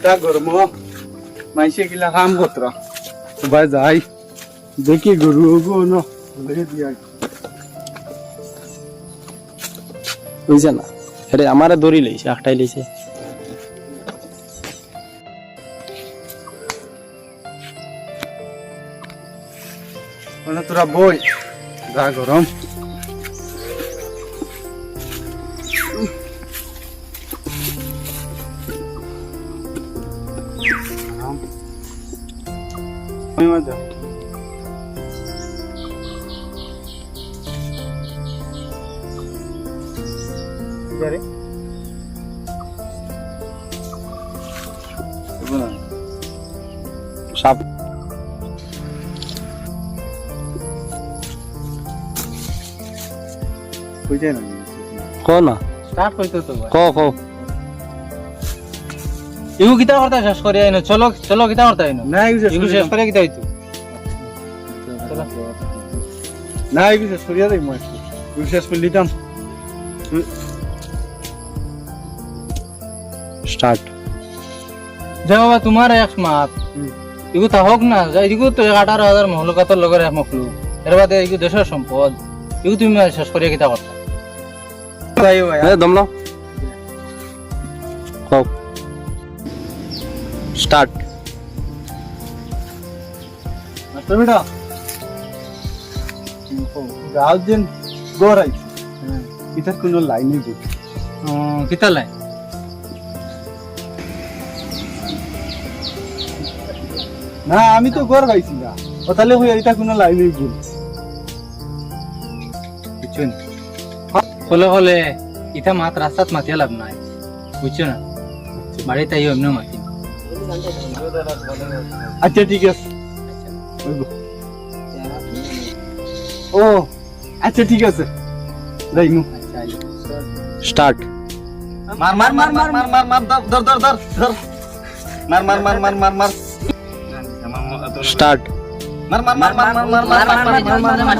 কিতা গরম মাইসে কিলা কাম করতরা সবাই যাই দেখি গরু গো ন লয়ে দিয়া বুঝছে না আরে আমারে দড়ি লইছে একটাই লইছে মানে তোরা বই যা গরম সাপ বুঝে না ক না স্টার্ট কইতো তো ক ক ইগু কিতা করতা শেষ করে আইনো চলো চলো কিতা করতা আইনো না ইগু শেষ করে কিতা হইতো না এগুলো সরিয়া দেই মই শেষ করে দিতাম স্টার্ট যে বাবা তোমার এক মাত ইগু তা হোক না যে ইগু তো 18,000 মহলকাতর লগের এক মখলুক এর বাদে ইগু দেশের সম্পদ ইগু তুমি শেষ করে কিতা করতা ভাই ভাই এ দম নাও ক স্টার্ট মাস্টার বেটা গাল দিন গোরাই এটা কোনো লাইনই বুঝ কিতা লাই না আমি তো গর গাইছি না ও তাহলে হই এটা কোনো লাইনই বুঝ বুঝছেন হলে হলে ইটা মাত রাস্তাত মাতিয়া লাভ নাই বুঝছো না বাড়িতে আইও এমনি মাতি আচ্ছা ঠিক আছে ও আচ্ছা ঠিক আছে যাইমু স্টার্ট মার মার মার মার মার মার মার ধর ধর ধর ধর মার মার মার মার মার মার স্টার্ট মার মার মার মার মার মার মার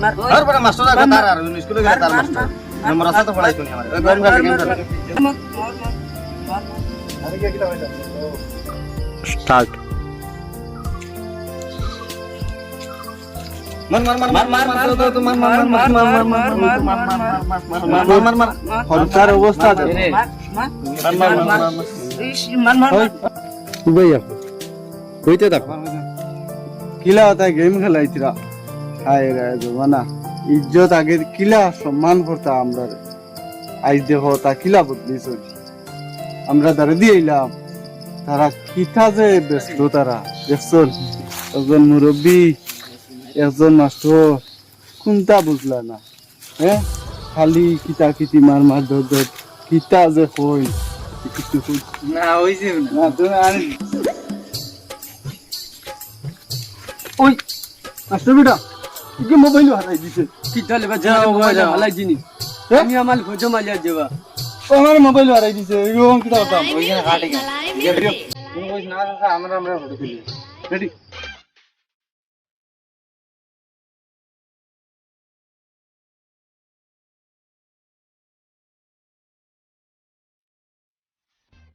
মার ধর বড় মাস্টার আগে তার আর স্কুলে গেলে তার মাস্টার নম্বর আছে তো পড়াইতো নি আমার গরম গাড়ি গেম ধর আরে কি কিটা হইছে স্টার্ট মার মার মার মার মার মার তো মার মার মার মার মার মার মার মার মার মার হরতার অবস্থা মার মার মার ভাই কইতে থাক কিলা হতা গেম খেলাইছিরা হায় রে জমানা ইজ্জত আগে কিলা সম্মান করতা আমরা আজ দেখো তা কিলা বদলিছ আমরা দাঁড়ে দিয়েইলাম তারা কিতা যে ব্যস্ত তারা দেখছন একজন মুরব্বী একজন মাস্টার কোনটা বুঝলা না হ্যাঁ খালি কিতা কিতি মার মার ধর ধর কিতা যে কই কিছু না হইছে না তো আর ওই মাস্টার বেটা কি মোবাইল হারাই দিছে কিতা লেবা যাও যাও হালাই জিনি আমি আমার খোঁজো মালিয়া দেবা আমার মোবাইল হারাই দিছে এরকম কিতা করতাম ওইখানে কাটে গেল তুমি কইছ না আমরা ফটো তুলি রেডি